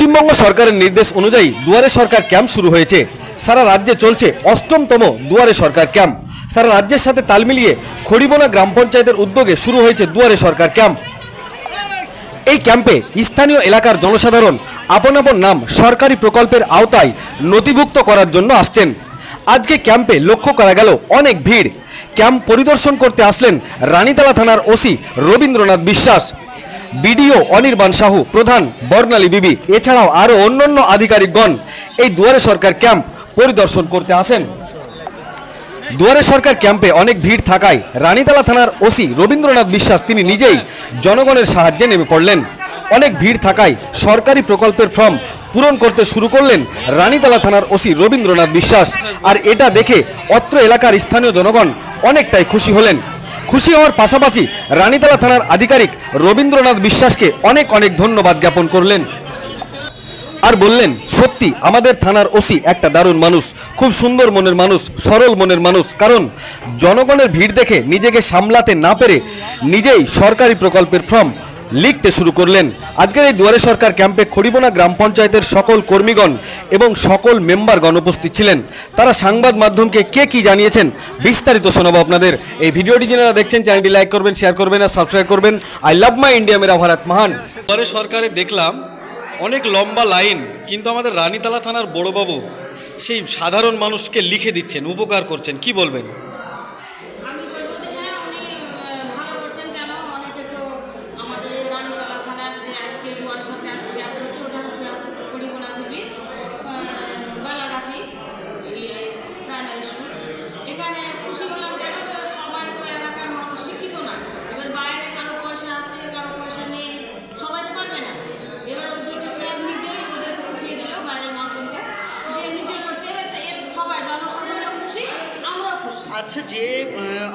পশ্চিমবঙ্গ সরকারের নির্দেশ অনুযায়ী দুয়ারে সরকার ক্যাম্প শুরু হয়েছে। সারা রাজ্যে চলছে ৮ম দুয়ারে সরকার ক্যাম্প। সারা রাজ্যের সাথে তাল মিলিয়ে খড়িবোনা গ্রাম পঞ্চায়েতের উদ্যোগে শুরু হয়েছে দুয়ারে সরকার ক্যাম্প। এই ক্যাম্পে স্থানীয় এলাকার জনসাধারণ আপন আপন নাম সরকারি প্রকল্পের আওতায় নথিভুক্ত করার জন্য আসছেন। আজকে ক্যাম্পে লক্ষ্য করা গেল অনেক ভিড়। ক্যাম্প পরিদর্শন করতে আসলেন রানীতলা থানার ওসি রবীন্দ্রনাথ বিশ্বাস, বিডিও অনির্বাণ সাহু, প্রধান বর্ণালী বিবি, এছাড়াও আরও অন্যান্য আধিকারিকগণ এই দুয়ারে সরকার ক্যাম্প পরিদর্শন করতে আসেন। দুয়ারে সরকার ক্যাম্পে অনেক ভিড় থাকায় রানীতলা থানার ওসি রবীন্দ্রনাথ বিশ্বাস তিনি নিজেই জনগণের সাহায্যে নেমে পড়লেন। অনেক ভিড় থাকায় সরকারি প্রকল্পের ফর্ম পূরণ করতে শুরু করলেন রানীতলা থানার ওসি রবীন্দ্রনাথ বিশ্বাস। আর এটা দেখে অত্র এলাকার স্থানীয় জনগণ অনেকটাই খুশি হলেন। খুশি হওয়ার পাশাপাশি রানীতলা থানার আধিকারিক রবীন্দ্রনাথ বিশ্বাসকে অনেক অনেক ধন্যবাদ জ্ঞাপন করলেন আর বললেন, সত্যি আমাদের থানার ওসি একটা দারুণ মানুষ, খুব সুন্দর মনের মানুষ, সরল মনের মানুষ। কারণ জনগণের ভিড় দেখে নিজেকে সামলাতে না পেরে নিজেই সরকারি প্রকল্পের ফর্ম লিখতে শুরু করলেন। আজকের এই দুয়ারে সরকার ক্যাম্পে খড়িবোনা গ্রাম পঞ্চায়েতের সকল কর্মীগণ এবং সকল মেম্বারগণ উপস্থিত ছিলেন। তারা সংবাদ মাধ্যমকে কে কি জানিয়েছেন বিস্তারিত শোনাবো আপনাদের। এই ভিডিওটি যারা দেখছেন চ্যানেলটি লাইক করবেন, শেয়ার করবেন আর সাবস্ক্রাইব করবেন। আই লাভ মাই ইন্ডিয়া, মেরা ভারত মহান। দুয়ারে সরকারে দেখলাম অনেক লম্বা লাইন, কিন্তু আমাদের রানীতলা থানার বড়বাবু সেই সাধারণ মানুষকে লিখে দিচ্ছেন, উপকার করছেন, কি বলবেন? আমি বলবো যে হ্যাঁ, উনি ভালো করছেন। কেন অনেকে তো আমাদের রানীতলা থানার যে আজকে দুয়ারে সরকার ক্যাম্প হচ্ছে, ওটা হচ্ছে খড়িবোনা জিপির বালাগাছি প্রাইমারি স্কুল। এখানে খুশি হলাম কেন, যে সবাই তো এলাকার মানুষ শিক্ষিত না। এবার বাইরে কারো পয়সা আছে, কারো পয়সা নেই, সবাই তো পারবে না। এবার ওই যে স্যার নিজেই ওদেরকে উঠিয়ে দিল, বাইরের মানুষকে দিয়ে নিজে করছে। সবাই জনসাধারণ খুশি, আমরাও খুশি। আচ্ছা, যে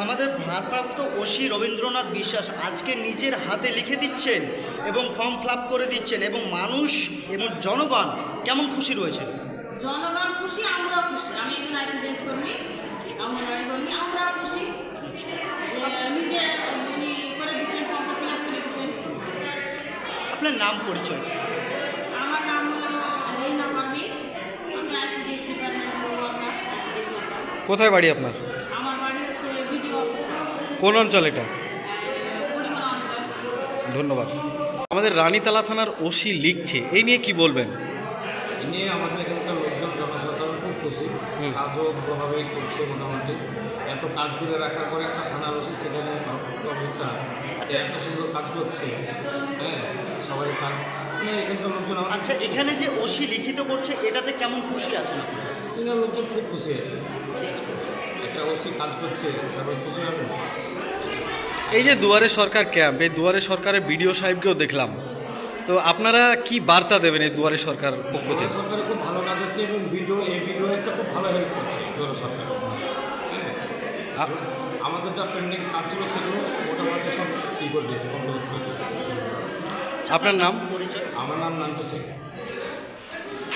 আমাদের ভারপ্রাপ্ত ওসি রবীন্দ্রনাথ বিশ্বাস আজকে নিজের হাতে লিখে দিচ্ছেন এবং ফর্ম ফিল আপ করে দিচ্ছেন, এবং মানুষ এবং জনগণ কেমন খুশি রয়েছেন? জনগণ খুশি, আমরাও খুশি। আমি একজন আইসিডিএস কর্মী, অঙ্গনওয়াড়ি কর্মী, আমরাও খুশি যে নিজে উনি করে দিচ্ছেন, ফর্ম ফিল আপ করে দিচ্ছেন। আপনার নাম পরিচয়? আমার নাম হলো রেহিনা পারভিন, আমি আইসিডিএস ডিপার্টমেন্টের ওয়ার্কার, আইসিডিএস ওয়ার্কার। কোথায় বাড়ি আপনার? আমার বাড়ি হচ্ছে বিডিও অফিস, কোন অঞ্চল এটা? খড়িবোনা অঞ্চল। ধন্যবাদ। আমাদের রানীতলা থানার ওসি লিখছে, এই নিয়ে কি বলবেন? এ নিয়ে আমাদের এখানকার লোকজন জনসাধারণ খুব খুশি। কাজও ভালোভাবেই করছে মোটামুটি। এত কাজ করে রাখার পরে একটা থানার ওসি সেখানে অফিসার সে এত সুন্দর কাজ করছে, হ্যাঁ, সবাই কাজ মানে এখানকার লোকজন আচ্ছা, এখানে যে ওসি লিখিত করছে এটাতে কেমন খুশি আছেন আপনি? এখানকার লোকজন খুব খুশি আছে। একটা ওসি কাজ করছে, তারপর খুশি হবে না। এই যে দুয়ারে সরকার ক্যাম্প, এই দুয়ারে সরকারের বিডিও সাহেবকেও দেখলাম, তো আপনারা কি বার্তা দেবেন এই দুয়ারে সরকার পক্ষ থেকে? সরকারের খুব ভালো কাজ হচ্ছে এবং ভিডিও এসে খুব ভালো হেল্প করছে দুয়ারে সরকার। হ্যাঁ, আমাদের যা পেন্ডিং কাজ ছিল সেগুলো মোটামুটি সব কী করে দিয়েছে, কমপ্লিট করে দিয়েছে। আপনার নাম? আমার নাম নান্টু সিং,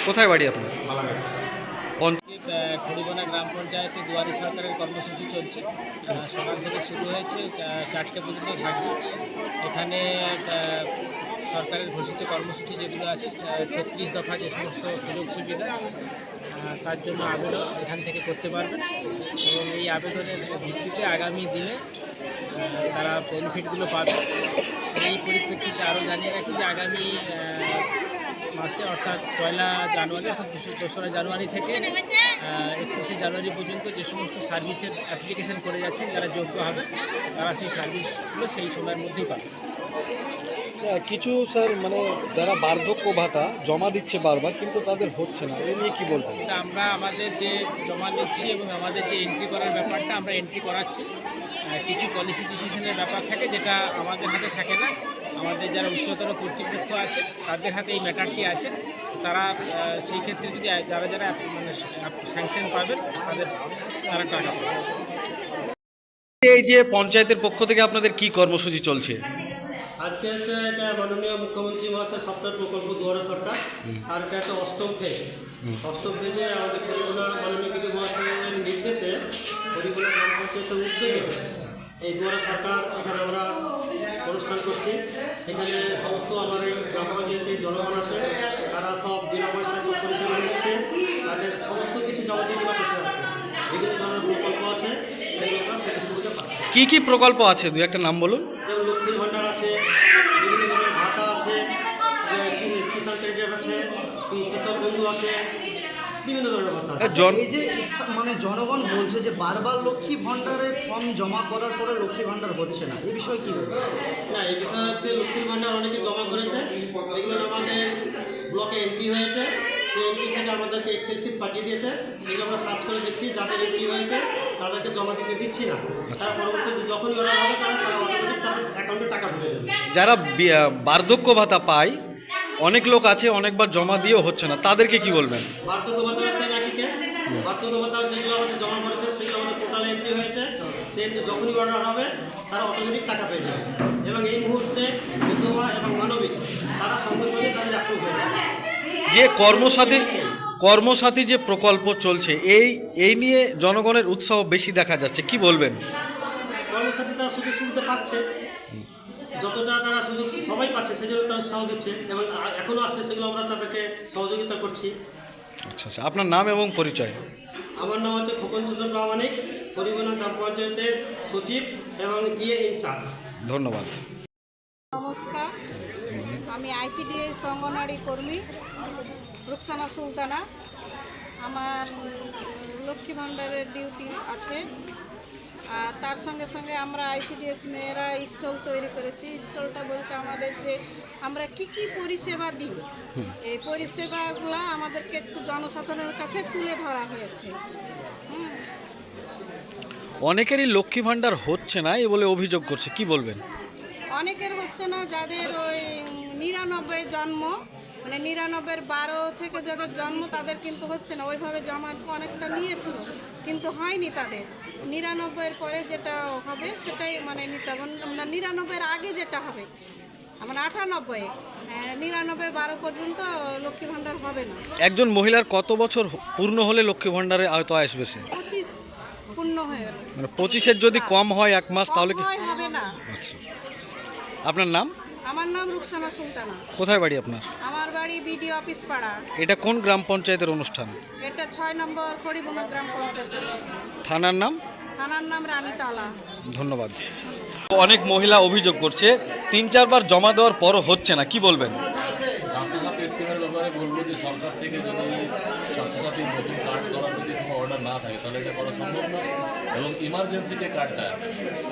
কোথায় বাড়ি আপনার? বালাগাছি। খড়িবোনা গ্রাম পঞ্চায়েতে দুয়ারে সরকারের কর্মসূচি চলছে। সকাল থেকে শুরু হয়েছে, 4টে পর্যন্ত থাকবে। এখানে সরকারের ঘোষিত কর্মসূচি যেগুলো আছে, 36 দফা যে সমস্ত সুযোগ সুবিধা, তার জন্য আবেদন এখান থেকে করতে পারবেন এবং এই আবেদনের ভিত্তিতে আগামী দিনে তারা বেনিফিটগুলো পাবে। এই পরিপ্রেক্ষিতে আরও জানিয়ে রাখি যে আগামী মাসে অর্থাৎ 1 জানুয়ারি অর্থাৎ 2রা জানুয়ারি থেকে 31শে জানুয়ারি পর্যন্ত যে সমস্ত সার্ভিসের অ্যাপ্লিকেশন করে যাচ্ছেন যারা যোগ্য হবে, তারা সেই সার্ভিসগুলো সেই সময়ের মধ্যেই পাবে। কিছু স্যার মানে যারা বার্ধক্য ভাতা জমা দিচ্ছে বারবার, কিন্তু তাদের হচ্ছে না, এই নিয়ে কি বলবেন? কিন্তু আমরা আমাদের যে জমা নিচ্ছি এবং আমাদের যে এন্ট্রি করার ব্যাপারটা আমরা এন্ট্রি করাচ্ছি। কিছু পলিসি ডিসিশনের ব্যাপার থাকে যেটা আমাদের হাতে থাকে না। আমাদের যারা উচ্চতর কর্তৃপক্ষ আছে তাদের হাতে এই ম্যাটারটি আছে। তারা সেই ক্ষেত্রে যদি যারা মানে স্যাংশন পাবেন তারা টাকা পাবে। এই যে পঞ্চায়েতের পক্ষ থেকে আপনাদের কি কর্মসূচি চলছে? আজকে হচ্ছে এটা মাননীয় মুখ্যমন্ত্রী মহাশয় সফটওয়্যার প্রকল্প দুয়ারে সরকার, আর এটা হচ্ছে 8ম ফেজ। 8ম ফেজে আমাদের খড়িবোনা মাননীয় বিডিও মহাশয়ের নির্দেশে খড়িবোনা গ্রাম পঞ্চায়েতের উদ্যোগে এই দুয়ারে সরকার এখানে আমরা অনুষ্ঠান করছি। এখানে সমস্ত আমার এই গ্রাম পঞ্চায়েতের জনগণ আছে, তারা সব বিনা পয়সায় সব পরিষেবা নিচ্ছে, তাদের সমস্ত কিছু যাবতীয় বিনা পয়সায় আছে। বিভিন্ন ধরনের প্রকল্প আছে, সেইগুলো তারা সুযোগ সুবিধা পাচ্ছে। কি কি প্রকল্প আছে দুই একটা নাম বলুন। যেমন লক্ষ্মীর ভাণ্ডার আছে, বিভিন্ন ধরনের ভাতা আছে, কিষাণ ক্রেডিট আছে, কৃষক বন্ধু আছে, বিভিন্ন ধরনের ভাতা আছে। এই যে মানে জনগণ বলছে যে বারবার লক্ষ্মী ভাণ্ডারে ফর্ম জমা করার পরে লক্ষ্মী ভাণ্ডার হচ্ছে না, এই বিষয়ে কী বলবো? না, এই বিষয়ে হচ্ছে লক্ষ্মীর ভাণ্ডার অনেকে জমা করেছে, সেগুলো আমাদের ব্লকে এন্ট্রি হয়েছে, সেই এন্ট্রি থেকে আমাদেরকে এক্সেল শিট পাঠিয়ে দিয়েছে, সেগুলো আমরা সার্চ করে দেখছি, যাদের এন্ট্রি হয়েছে তাদেরকে জমা দিতে দিচ্ছি না। তারা পরবর্তীতে যখনই অর্ডার হবে তারা অটোমেটিক তাদের অ্যাকাউন্টে টাকা ঢুকে যাবে। যারা বার্ধক্য ভাতা পায়, অনেক লোক আছে অনেকবার জমা দিয়েও হচ্ছে না, তাদেরকে কি বলবেন? বার্ধক্য ভাতা হচ্ছে একই কেস। বার্ধক্য ভাতা যেগুলো আমাদের জমা করেছে সেগুলো আমাদের পোর্টালে এন্ট্রি হয়েছে, সেই এন্ট্রি যখনই অর্ডার হবে তারা অটোমেটিক টাকা পেয়ে যাবে। এবং এই মুহূর্তে বিধবা এবং মানবিক তারা সঙ্গে সঙ্গে তাদের অ্যাপ্রুভ হয়ে যাবে। যে কর্মসাথী যে প্রকল্প চলছে, এই নিয়ে জনগণের উৎসাহ বেশি দেখা যাচ্ছে, কি বলবেন? কর্মসাথী তারা সুযোগ সুবিধা পাচ্ছে, যতটা তারা সুযোগ সবাই পাচ্ছে সেই জন্য তারা উৎসাহ দিচ্ছে, এবং এখনও আসছে, সেগুলো আমরা তাদেরকে সহযোগিতা করছি। আচ্ছা আচ্ছা, আপনার নাম এবং পরিচয়? আমার নাম হচ্ছে খোকন চন্দ্র প্রামাণিক, হরিবনা গ্রাম পঞ্চায়েতের সচিব এবং ইনচার্জ। ধন্যবাদ। নমস্কার, আমি আইসিডিএস অঙ্গনওয়াড়ি কর্মী রুকসানা সুলতানা। আমার লক্ষ্মী ভাণ্ডারের ডিউটি আছে, আর তার সঙ্গে সঙ্গে আমরা আইসিডিএস মেয়েরা স্টল তৈরি করেছি। স্টলটা বলতে আমাদের যে আমরা কি কি পরিষেবা দিই, এই পরিষেবাগুলো আমাদেরকে একটু জনসাধারণের কাছে তুলে ধরা হয়েছে। অনেকেরই লক্ষ্মী ভাণ্ডার হচ্ছে না এ বলে অভিযোগ করছে, কি বলবেন? অনেকের হচ্ছে না, যাদের ওই 99 জন্ম, মানে 99-12 থেকে যাদের জন্ম তাদের কিন্তু হচ্ছে না। ওইভাবে জমা অনেকটা নিয়েছিল কিন্তু হয়নি তাদের। 99-এর পরে যেটা হবে সেটাই মানে নিতে হবে, 99-এর আগে যেটা হবে, মানে 98, 99-12 পর্যন্ত লক্ষ্মী ভাণ্ডার হবে না। একজন মহিলার কত বছর পূর্ণ হলে লক্ষ্মী ভাণ্ডারের আওতায় আসবে সে? 25 পূর্ণ হয়ে গেল। মানে 25-এর যদি কম হয় 1 মাস তাহলে কি? হবে না। আচ্ছা, আপনার নাম? আমার নাম রুকসানা সুলতানা। কোথায় বাড়ি আপনার? আমার বাড়ি বিডিও অফিস পাড়া। এটা কোন গ্রাম পঞ্চায়েতের অনুষ্ঠান? এটা 6 নম্বর খড়িবনা গ্রাম পঞ্চায়েত। থানার নাম? থানার নাম রানীতলা। ধন্যবাদ। অনেক মহিলা অভিযোগ করছে 3-4 বার জমা দেওয়ার পরও হচ্ছে না, কি বলবেন? স্বাস্থ্যসাথী স্কিমের ব্যাপারে বলবো যে সরকার থেকে যদি স্বাস্থ্যসাথীর নতুন কার্ড করার যদি কোনো অর্ডার না থাকে তাহলে এটা করা সম্ভব না। এবং ইমার্জেন্সি যে কার্ডটা,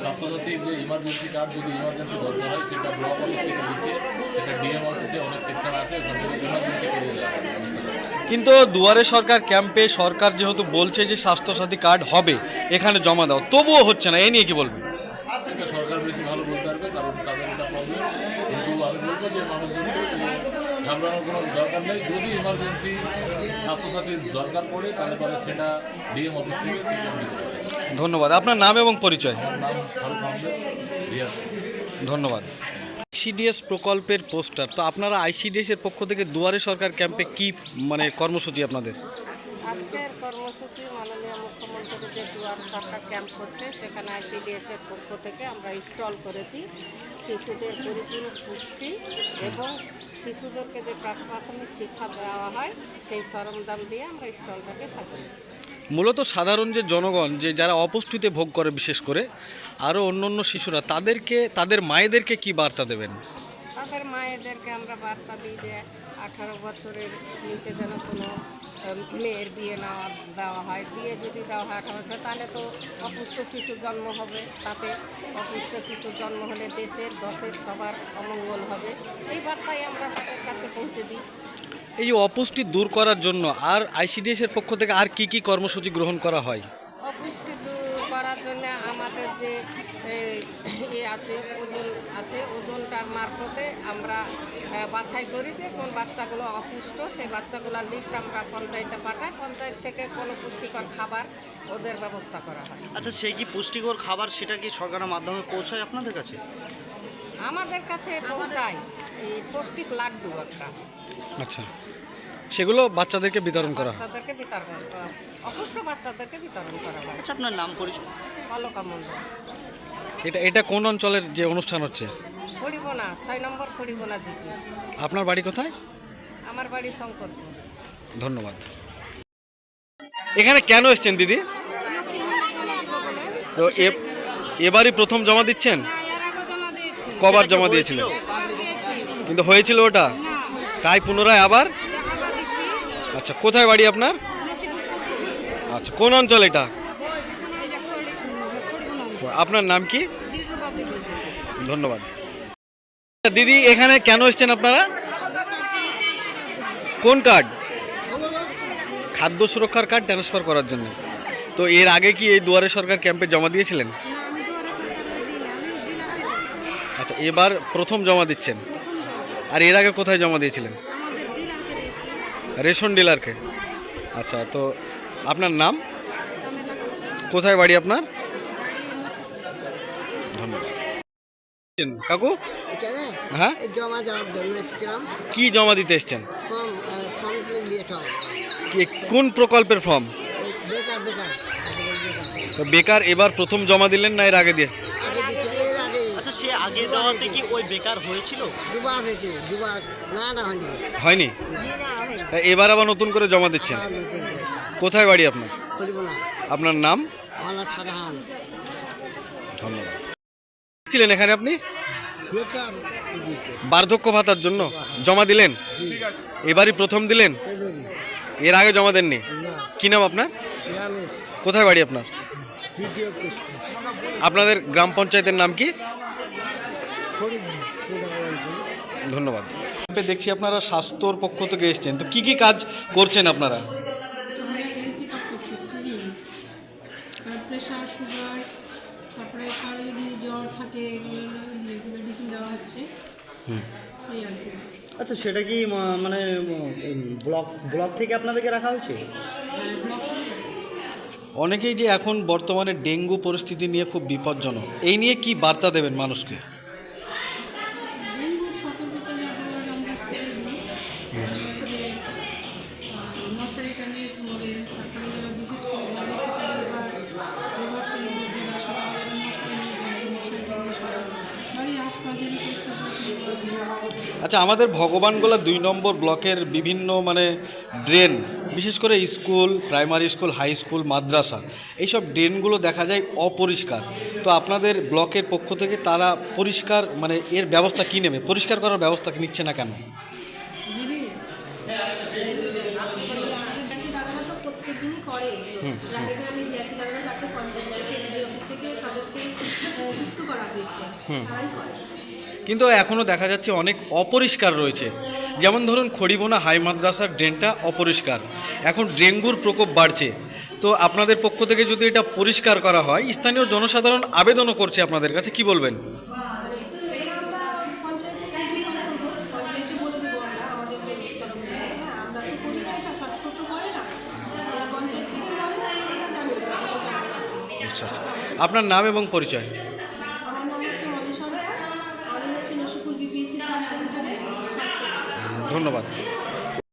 স্বাস্থ্যসাথীর যে ইমার্জেন্সি কার্ড যদি ইমার্জেন্সি দরকার হয় সেটা ব্লক অফিস থেকে লিখে সেটা ডিএম অফিসে অনেক সেকশন আছে, ওখান থেকে ইমার্জেন্সি করিয়ে দেওয়া হবে, ব্যবস্থা করা হবে। কিন্তু দুয়ারে সরকার ক্যাম্পে সরকার যেহেতু বলছে যে স্বাস্থ্যসাথী কার্ড হবে, এখানে জমা দাও, তবুও হচ্ছে না, এই নিয়ে কি বলবেন? সেটা সরকার বেশি ভালো বলতে পারবে, কারণ তাদের এটা প্রবলেম। কিন্তু আমি বলবো যে মানুষজনকে ঘাবড়ানোর কোনো দরকার নেই। যদি ইমার্জেন্সি স্বাস্থ্যসাথীর দরকার পড়ে তাহলে পরে সেটা ডিএম অফিস থেকে সেটা দিতে হবে। ধন্যবাদ। আপনার নাম এবং পরিচয়? আমার নাম ফারুক আহমেদ, রিয়াজ। ধন্যবাদ। আইসিডিএস প্রকল্পের পোস্টার, তো আপনারা আইসিডিএস এর পক্ষ থেকে দুয়ারে সরকার ক্যাম্পে কি মানে কর্মসূচি আপনাদের? আজকের কর্মসূচি মাননীয় মুখ্যমন্ত্রীর যে দুয়ার সরকার ক্যাম্প হচ্ছে, সেখানে আইসিডিএসের পক্ষ থেকে আমরা স্টল করেছি। শিশুদের পরিপূরক পুষ্টি এবং শিশুদেরকে যে প্রাথমিক শিক্ষা দেওয়া হয় সেই সরঞ্জাম দিয়ে আমরা স্টলটাকে সাজিয়েছি। মূলত সাধারণ যে জনগণ যে যারা অপুষ্টিতে ভোগ করে, বিশেষ করে আরও অন্য শিশুরা, তাদের মায়েদেরকে কি বার্তা দেবেন? তাদের মায়েদেরকে আমরা বার্তা দিই যে 18 বছরের নিচে যেন কোনো মেয়ের বিয়ে না দেওয়া হয়। বিয়ে যদি দেওয়া হয় 18 বছর, তাহলে তো অপুষ্ট শিশু জন্ম হবে, তাতে অপুষ্ট শিশু জন্ম হলে দেশের দশের সবার অমঙ্গল হবে। এই বার্তাই আমরা তাদের কাছে পৌঁছে দিই। এই অপুষ্টি দূর করার জন্য আর আইসিডিএস এর পক্ষ থেকে আর কি কি কর্মসূচি গ্রহণ করা হয়? অপুষ্টি দূর করার জন্য আমাদের যে ওজন আছে, ওজনটার মারফতে আমরা বাছাই করি যে কোন বাচ্চাগুলো অপুষ্ট, সেই বাচ্চাগুলোর লিস্ট আমরা পঞ্চায়েতে পাঠাই। পঞ্চায়েত থেকে কোনো পুষ্টিকর খাবার ওদের ব্যবস্থা করা হয়। আচ্ছা, সেই কি পুষ্টিকর খাবার সেটা কি সরকারের মাধ্যমে পৌঁছায় আপনাদের কাছে? আমাদের কাছে পৌঁছায় এই পৌষ্টিক লাড্ডু একটা। আচ্ছা, সেগুলো বাচ্চাদেরকে বিতরণ করা হয়? বাচ্চাদেরকে বিতরণ করা, অপুষ্ট বাচ্চাদেরকে বিতরণ করা হয়। আচ্ছা, আপনার নাম পরিচয়? অলকা মণ্ডল। এটা কোন অঞ্চলের যে অনুষ্ঠান হচ্ছে? খড়িবোনা, 6 নম্বর খড়িবোনা জিপি। আপনার বাড়ি কোথায়? আমার আমার বাড়ি শঙ্করপুর। ধন্যবাদ। এখানে কেন এসছেন দিদি? তো এবারই প্রথম জমা দিচ্ছেন? কবার জমা দিয়েছিলেন? কিন্তু হয়েছিল ওটা, তাই পুনরায় আবার? আচ্ছা, কোথায় বাড়ি আপনার? আচ্ছা, কোন অঞ্চল এটা? আপনার নাম কি? ধন্যবাদ। দিদি এখানে কেন এসছেন আপনারা? কোন কার্ড? খাদ্য সুরক্ষার কার্ড ট্রান্সফার করার জন্য। তো এর আগে কি এই দুয়ারে সরকার ক্যাম্পে জমা দিয়েছিলেন? আচ্ছা, এবার প্রথম জমা দিচ্ছেন। আর এর আগে কোথায় জমা দিয়েছিলেন? রেশন ডিলারকে। আচ্ছা, তো আপনার নাম? কোথায় বাড়ি আপনার? ধন্যবাদ। কাকু এখানে হ্যাঁ, জমা দেওয়ার জন্য এসেছিলাম। কি জমা দিতে এসছেন? ফর্ম ফর্ম দিয়ে সব কোন প্রকল্পের ফর্ম? বেকার বেকার তো বেকার এবার প্রথম জমা দিলেন না এর আগে দিয়ে? আগে দিচ্ছে, এর আগে আচ্ছা, সে আগে দেওয়াতে কি ওই বেকার হয়েছিল? দুবার হয়েছে, দুবার না হয়নি। হয়নি? তা এবার আবার নতুন করে জমা দিচ্ছেন। কোথায় বাড়ি আপনার? করিব না। আপনার নাম? আমার সাধারণ ধন্যবাদ। ছিলেন এখানে আপনি বেকার দিচ্ছে বার্ধক্য ভাতার জন্য জমা দিলেন? এবারই প্রথম দিলেন? এর আগে জমা দেননি? না কি নাম আপনার? মানুষ কোথায় বাড়ি আপনার? দ্বিতীয় পুষ্প আপনাদের গ্রাম পঞ্চায়েতের নাম কি? করিব অঞ্চল। ধন্যবাদ। দেখছি আপনারা স্বাস্থ্যর পক্ষ থেকে এসছেন, তো কি কি কাজ করছেন আপনারা? হেলথ চেক আপ করছি, স্ক্রিনিং, প্রেশার, সুগার, তারপরে কারো যদি জ্বর থাকে মেডিসিন দেওয়া হচ্ছে, এই আর কি। আচ্ছা, সেটা কি মানে ব্লক থেকে আপনাদেরকে রাখা হয়েছে? অনেকেই যে এখন বর্তমানে ডেঙ্গু পরিস্থিতি নিয়ে খুব বিপজ্জনক, এই নিয়ে কি বার্তা দেবেন মানুষকে? ডেঙ্গুর সতর্কতা যা দেওয়ার আমরা সেরে দিই, যে মশারি টানিয়ে ঘুমাবেন, তারপরে যারা বিশেষ করে বাড়ি থেকে এবার শ্রেণীর যারা আসে তারা যেন মশারি নিয়ে যায়, মশারি টানিয়ে সবাই বাড়ির আশপাশ যেন পরিষ্কার পরিচ্ছন্ন করে। আচ্ছা, আমাদের ভগবানগোলা 2 নম্বর ব্লকের বিভিন্ন মানে ড্রেন, বিশেষ করে school, primary school, high school, মাদ্রাসা, এইসব ড্রেনগুলো দেখা যায় অপরিষ্কার। তো আপনাদের ব্লকের পক্ষ থেকে তারা পরিষ্কার মানে এর ব্যবস্থা কী নেবে? পরিষ্কার করার ব্যবস্থা নিচ্ছে না কেন? ব্যাংকি দাদারা তো প্রত্যেক দিনই করে, গ্রামে গ্রামে ব্যাংকি দাদারা তাকে পঞ্চায়েত থেকে বিডিও অফিস থেকে তাদেরকে যুক্ত করা হয়েছে, তারাই করে। কিন্তু এখনও দেখা যাচ্ছে অনেক অপরিষ্কার রয়েছে। যেমন ধরুন খড়িবোনা হাই মাদ্রাসার ড্রেনটা অপরিষ্কার, এখন ডেঙ্গুর প্রকোপ বাড়ছে। তো আপনাদের পক্ষ থেকে যদি এটা পরিষ্কার করা হয়, স্থানীয় জনসাধারণ আবেদনও করছে আপনাদের কাছে, কি বলবেন? এটা আমরা পঞ্চায়েতে ইনফর্ম করবো, পঞ্চায়েতে বলে দেবো আমরা আমাদের তরফ থেকে। হ্যাঁ, আমরা তো করি না, এটা স্বাস্থ্য তো করে না, পঞ্চায়েত থেকে করে, আমরা জানি না, আমাদের জানা নেই। আচ্ছা আচ্ছা, আপনার নাম এবং পরিচয়? আমার নাম হচ্ছে মধু সরকার, আমি হচ্ছে নসিপুর বিপিএসসি সাব সেন্টারের ফার্স্ট ইয়ার। ধন্যবাদ।